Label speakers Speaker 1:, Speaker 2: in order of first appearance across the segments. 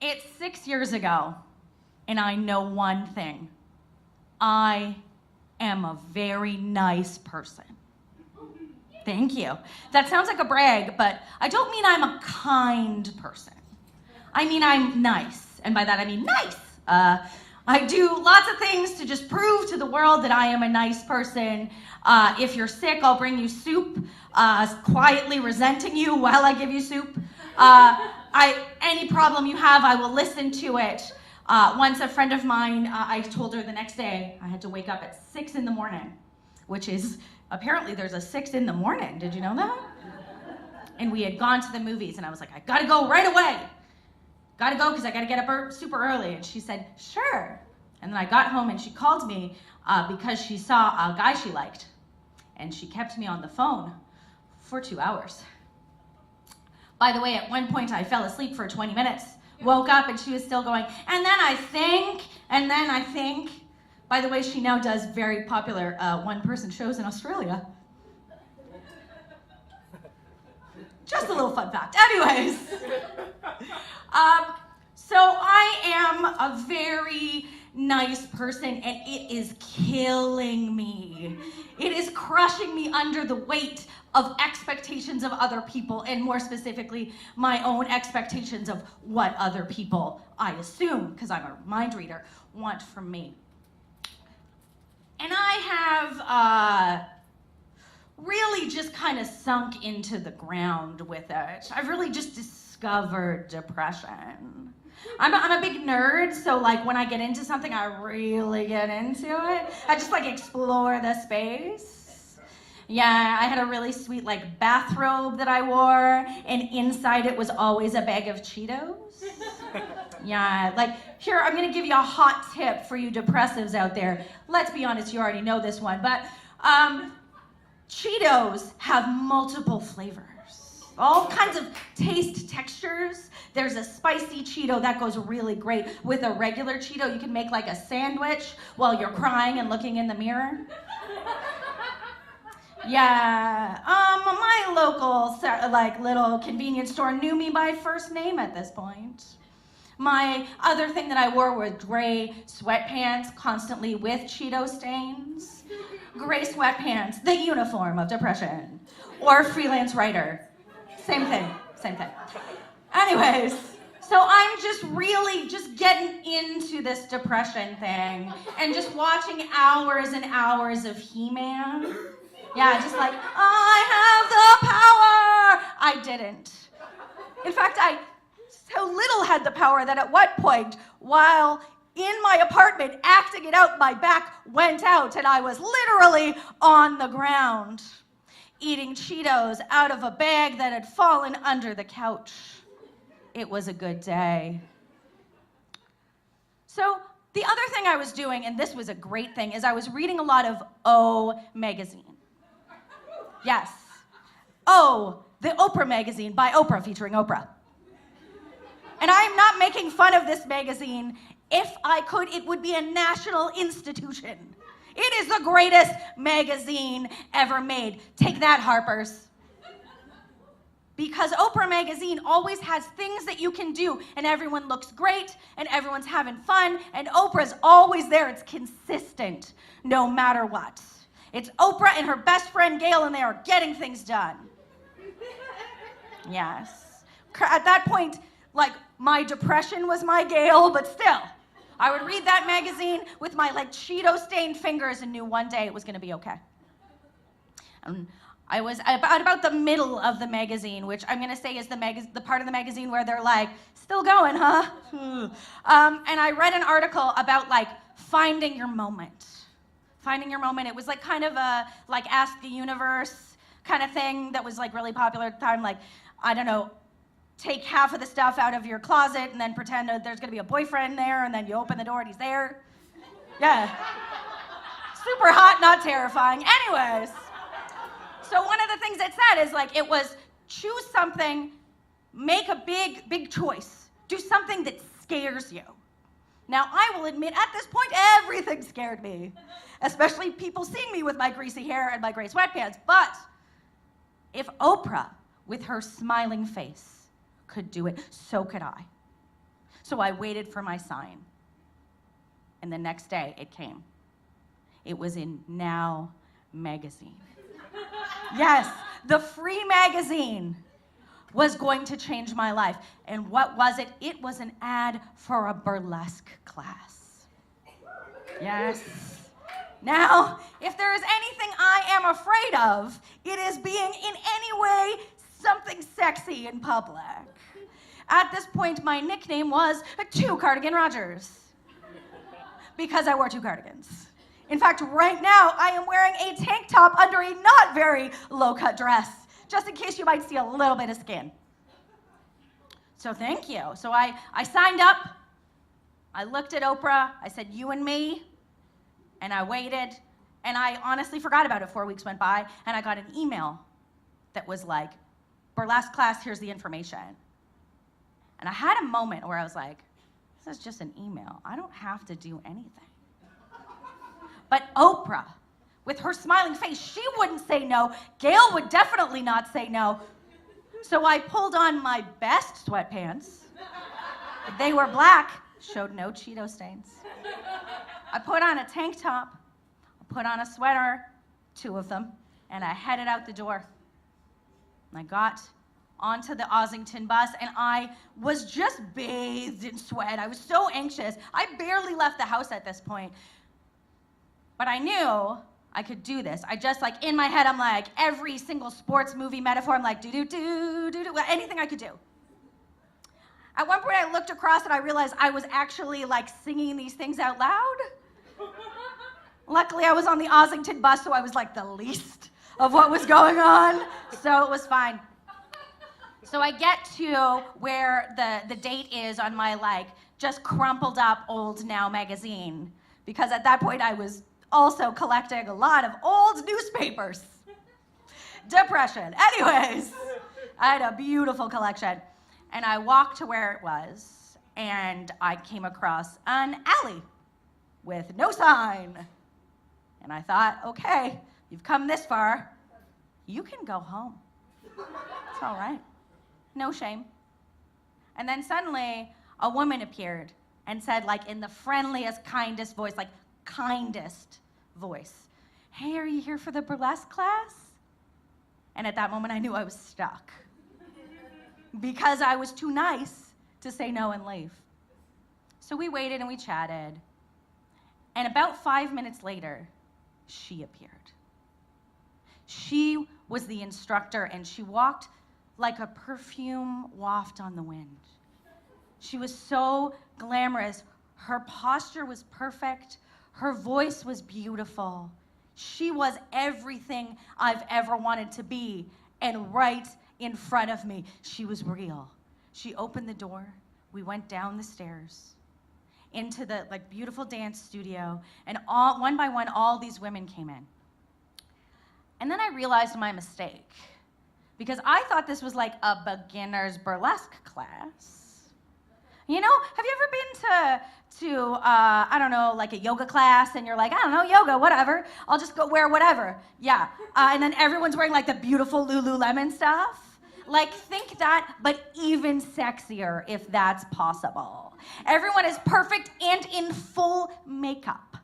Speaker 1: It's 6 years ago, and I know one thing. I am a very nice person. Thank you. That sounds like a brag, but I don't mean I'm a kind person. I mean I'm nice, and by that I mean nice. I do lots of things to just prove to the world that I am a nice person. If you're sick, I'll bring you soup, quietly resenting you while I give you soup. Any problem you have, I will listen to it. Once a friend of mine, I told her the next day I had to wake up at 6 in the morning, which is, apparently there's a 6 in the morning. Did you know that? And we had gone to the movies, and I was like, I gotta go right away. Gotta go because I gotta get up super early. And she said, sure. And then I got home and she called me because she saw a guy she liked. And she kept me on the phone for 2 hours. By the way, at one point I fell asleep for 20 minutes, woke up and she was still going, and then I think. By the way, she now does very popular one-person shows in Australia. Just a little fun fact. Anyways. So I am a very nice person, and it is killing me. It is crushing me under the weight of expectations of other people, and more specifically, my own expectations of what other people, I assume, because I'm a mind reader, want from me. And I have really just kind of sunk into the ground with it. I've really just discovered depression. I'm a big nerd, so like when I get into something, I really get into it. I just like explore the space. Yeah, I had a really sweet like bathrobe that I wore, and inside it was always a bag of Cheetos. Yeah, like here, I'm gonna give you a hot tip for you depressives out there. Let's be honest, you already know this one, but Cheetos have multiple flavors. All kinds of taste textures. There's a spicy Cheeto that goes really great with a regular Cheeto. You can make like a sandwich while you're crying and looking in the mirror. Yeah, my local like little convenience store knew me by first name at this point. My other thing that I wore were gray sweatpants, constantly with Cheeto stains. Gray sweatpants, the uniform of depression. Or freelance writer. Same thing. Anyways, so I'm just really just getting into this depression thing and just watching hours and hours of He-Man. Yeah, just like, I have the power! I didn't. In fact, I so little had the power that at one point, while in my apartment acting it out, my back went out and I was literally on the ground, eating Cheetos out of a bag that had fallen under the couch. It was a good day. So the other thing I was doing, and this was a great thing, is I was reading a lot of O magazine. Yes. O, the Oprah magazine by Oprah, featuring Oprah. And I'm not making fun of this magazine. If I could, it would be a national institution. It is the greatest magazine ever made. Take that, Harper's. Because Oprah magazine always has things that you can do, and everyone looks great, and everyone's having fun, and Oprah's always there. It's consistent, no matter what. It's Oprah and her best friend Gail, and they are getting things done. Yes. At that point, like, my depression was my Gail, but still. I would read that magazine with my like Cheeto-stained fingers and knew one day it was going to be okay. I was about the middle of the magazine, which I'm going to say is the part of the magazine where they're like, still going, huh? And I read an article about like finding your moment. Finding your moment. It was like kind of a like Ask the Universe kind of thing that was like really popular at the time. Like, I don't know, take half of the stuff out of your closet and then pretend that there's gonna be a boyfriend there, and then you open the door and he's there. Yeah. Super hot, not terrifying. Anyways, so one of the things it said is like, it was choose something, make a big choice. Do something that scares you. Now, I will admit, at this point, everything scared me, especially people seeing me with my greasy hair and my gray sweatpants. But if Oprah, with her smiling face, could do it, so could I. So I waited for my sign. And the next day, it came. It was in Now magazine. Yes, the free magazine was going to change my life. And what was it? It was an ad for a burlesque class. Yes. Now, if there is anything I am afraid of, it is being in any way something sexy in public. At this point, my nickname was Two Cardigan Rodgers because I wore two cardigans. In fact, right now, I am wearing a tank top under a not very low-cut dress, just in case you might see a little bit of skin. So thank you. So I signed up. I looked at Oprah. I said, you and me. And I waited. And I honestly forgot about it. 4 weeks went by. And I got an email that was like, burlesque class, here's the information. And I had a moment where I was like, this is just an email. I don't have to do anything. But Oprah, with her smiling face, she wouldn't say no. Gail would definitely not say no. So I pulled on my best sweatpants. They were black, showed no Cheeto stains. I put on a tank top, I put on a sweater, 2 of them, and I headed out the door. And I got onto the Ossington bus, and I was just bathed in sweat. I was so anxious. I barely left the house at this point. But I knew I could do this. I just, like, in my head, I'm like, every single sports movie metaphor, I'm like, do-do-do, anything I could do. At one point, I looked across and I realized I was actually, like, singing these things out loud. Luckily, I was on the Ossington bus, so I was, like, the least of what was going on, so it was fine. So I get to where the date is on my, like, just crumpled up old Now magazine, because at that point, I was also collecting a lot of old newspapers. Depression. Anyways, I had a beautiful collection. And I walked to where it was, and I came across an alley with no sign. And I thought, okay, you've come this far, you can go home. It's all right. No shame. And then suddenly, a woman appeared and said, like, in the friendliest, kindest voice, like, kindest voice, hey, are you here for the burlesque class? And at that moment, I knew I was stuck because I was too nice to say no and leave. So we waited and we chatted. And about 5 minutes later, she appeared. She was the instructor, and she walked like a perfume waft on the wind. She was so glamorous. Her posture was perfect. Her voice was beautiful. She was everything I've ever wanted to be. And right in front of me, she was real. She opened the door. We went down the stairs into the, like, beautiful dance studio. And one by one, all these women came in. And then I realized my mistake, because I thought this was like a beginner's burlesque class. You know, have you ever been to I don't know, like a yoga class, and you're like, I don't know, yoga, whatever. I'll just go wear whatever. Yeah. And then everyone's wearing like the beautiful Lululemon stuff. Like, think that, but even sexier if that's possible. Everyone is perfect and in full makeup.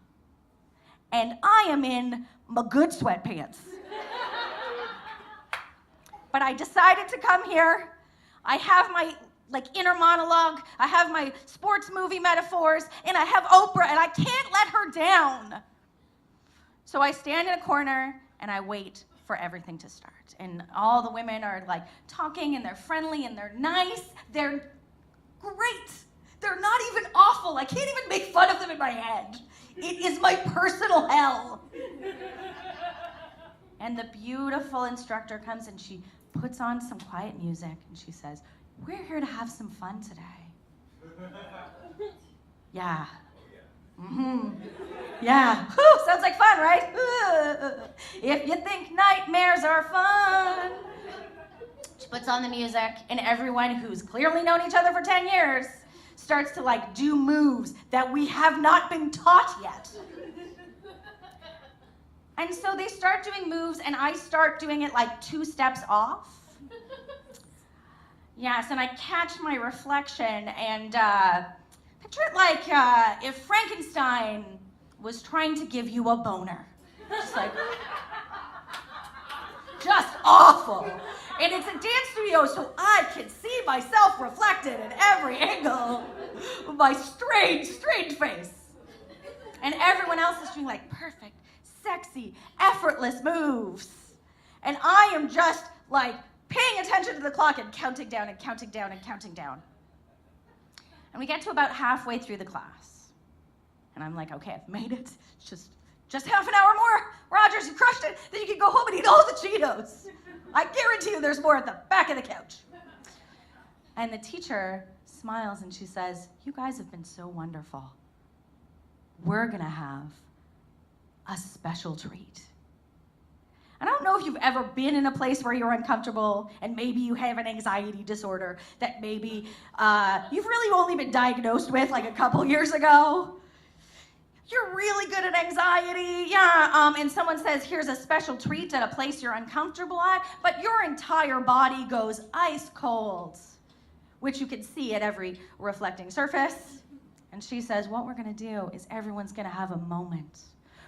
Speaker 1: And I am in my good sweatpants. But I decided to come here. I have my, like, inner monologue. I have my sports movie metaphors, and I have Oprah, and I can't let her down. So I stand in a corner, and I wait for everything to start. And all the women are, like, talking, and they're friendly, and they're nice. They're great. They're not even awful. I can't even make fun of them in my head. It is my personal hell. And the beautiful instructor comes, and she puts on some quiet music, and she says, we're here to have some fun today. Yeah. Mm-hmm. Yeah. Whew, sounds like fun, right? If you think nightmares are fun. She puts on the music, and everyone who's clearly known each other for 10 years starts to, like, do moves that we have not been taught yet. And so they start doing moves, and I start doing it like 2 steps off. Yes, and I catch my reflection, and Picture it like if Frankenstein was trying to give you a boner. Just like, just awful. And it's a dance studio, so I can see myself reflected in every angle of my strange face. And everyone else is doing like perfect, sexy, effortless moves. And I am just like paying attention to the clock and counting down and counting down and counting down. And we get to about halfway through the class. And I'm like, okay, I've made it. It's just half an hour more. Rodgers, you crushed it. Then you can go home and eat all the Cheetos. I guarantee you there's more at the back of the couch. And the teacher smiles and she says, you guys have been so wonderful. We're gonna have a special treat. I don't know if you've ever been in a place where you're uncomfortable and maybe you have an anxiety disorder that maybe you've really only been diagnosed with like a couple years ago. You're really good at anxiety, yeah, and someone says, here's a special treat at a place you're uncomfortable at, but your entire body goes ice cold, which you can see at every reflecting surface. And she says, what we're gonna do is everyone's gonna have a moment.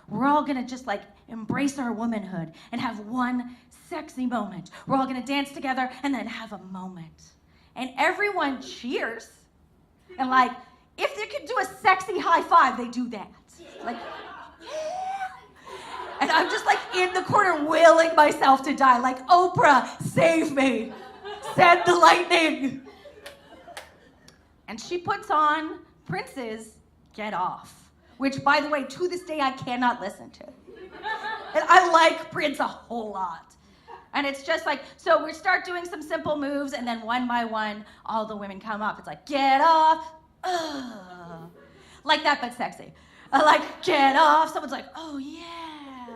Speaker 1: We're all gonna just like embrace our womanhood and have one sexy moment. We're all gonna dance together and then have a moment. And everyone cheers. And like, if they could do a sexy high five, they do that. Like, yeah. And I'm just like in the corner willing myself to die. Like, Oprah, save me. Send the lightning. And she puts on Prince's Get Off, which, by the way, to this day, I cannot listen to. And I like Prince a whole lot. And it's just like, so we start doing some simple moves, and then one by one, all the women come up. It's like, get off. Like that, but sexy. Like, get off. Someone's like, oh, yeah.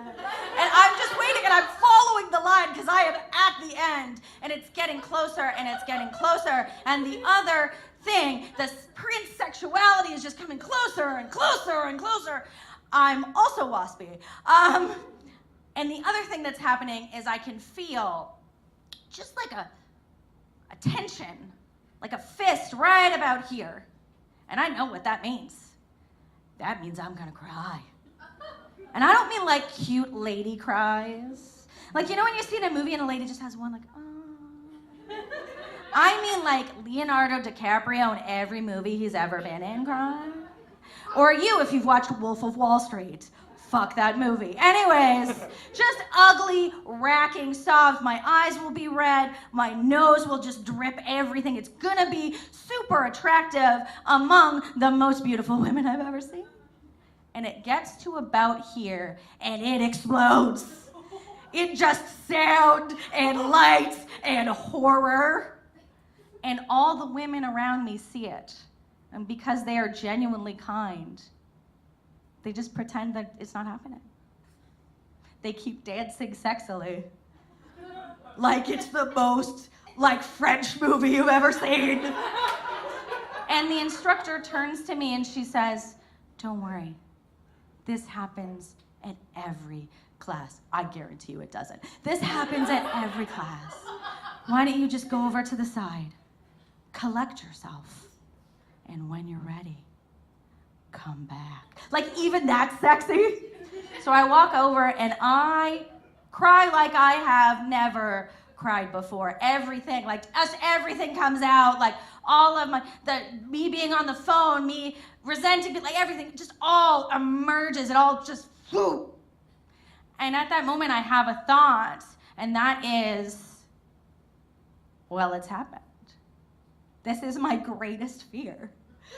Speaker 1: And I'm just waiting, and I'm following the line, because I am at the end. And it's getting closer, and it's getting closer. And the other thing, the Prince sexuality is just coming closer and closer and closer. I'm also waspy. And the other thing that's happening is I can feel just like a tension, like a fist right about here. And I know what that means. That means I'm gonna cry. And I don't mean like cute lady cries. Like, you know when you see in a movie and a lady just has one like, oh. I mean like Leonardo DiCaprio in every movie he's ever been in cry. Or you if you've watched Wolf of Wall Street. Fuck that movie. Anyways, just ugly, racking sobs. My eyes will be red. My nose will just drip everything. It's gonna be super attractive among the most beautiful women I've ever seen. And it gets to about here and it explodes. It just sound and lights and horror. And all the women around me see it. And because they are genuinely kind, they just pretend that it's not happening. They keep dancing sexily. Like it's the most, like, French movie you've ever seen. And the instructor turns to me and she says, don't worry. This happens at every class. I guarantee you it doesn't. This happens at every class. Why don't you just go over to the side, collect yourself, and when you're ready, come back. Like, even that's sexy. So I walk over and I cry like I have never cried before. Everything, like just everything comes out, like all of me being on the phone, me resenting it, like everything just all emerges. It all just, whoo. And at that moment I have a thought, and that is, well, it's happened. This is my greatest fear.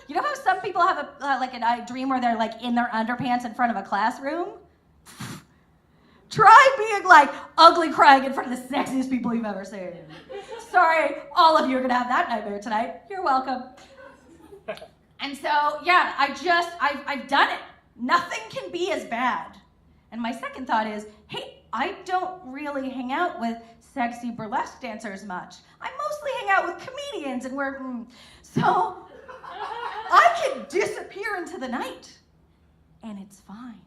Speaker 1: You know how some people have a dream where they're like in their underpants in front of a classroom? Try being like ugly crying in front of the sexiest people you've ever seen. Sorry, all of you are gonna have that nightmare tonight. You're welcome. And so, yeah, I've done it. Nothing can be as bad. And my second thought is, hey, I don't really hang out with sexy burlesque dancers much. I mostly hang out with comedians and so I can disappear into the night and it's fine.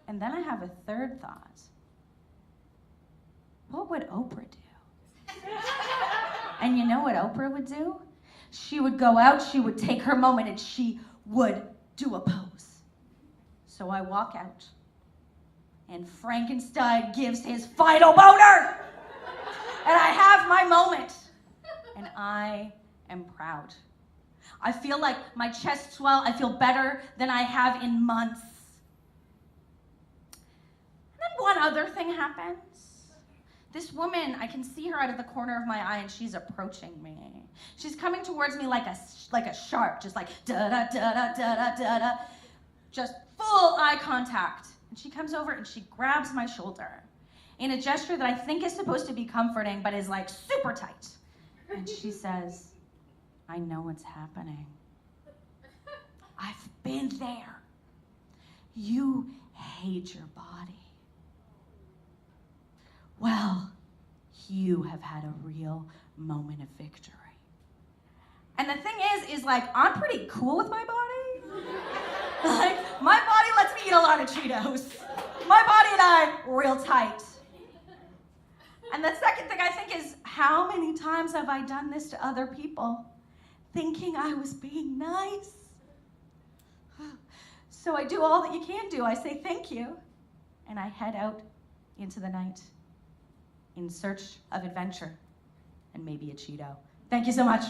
Speaker 1: And then I have a third thought. What would Oprah do? And you know what Oprah would do? she would go out, she would take her moment, and she would do a pose. So I walk out, and Frankenstein gives his final boner, and I have my moment, and I am proud. I feel like my chest swell. I feel better than I have in months. And then one other thing happens. This woman, I can see her out of the corner of my eye, and she's approaching me. She's coming towards me like a shark, just like da-da-da-da-da-da-da, just full eye contact. And she comes over and she grabs my shoulder in a gesture that I think is supposed to be comforting, but is like super tight. And she says, I know what's happening. I've been there. You hate your body. Well, you have had a real moment of victory. And the thing is like, I'm pretty cool with my body. Like, my body lets me eat a lot of Cheetos. My body and I, real tight. And the second thing I think is, how many times have I done this to other people, thinking I was being nice? So I do all that you can do. I say thank you, and I head out into the night in search of adventure and maybe a Cheeto. Thank you so much.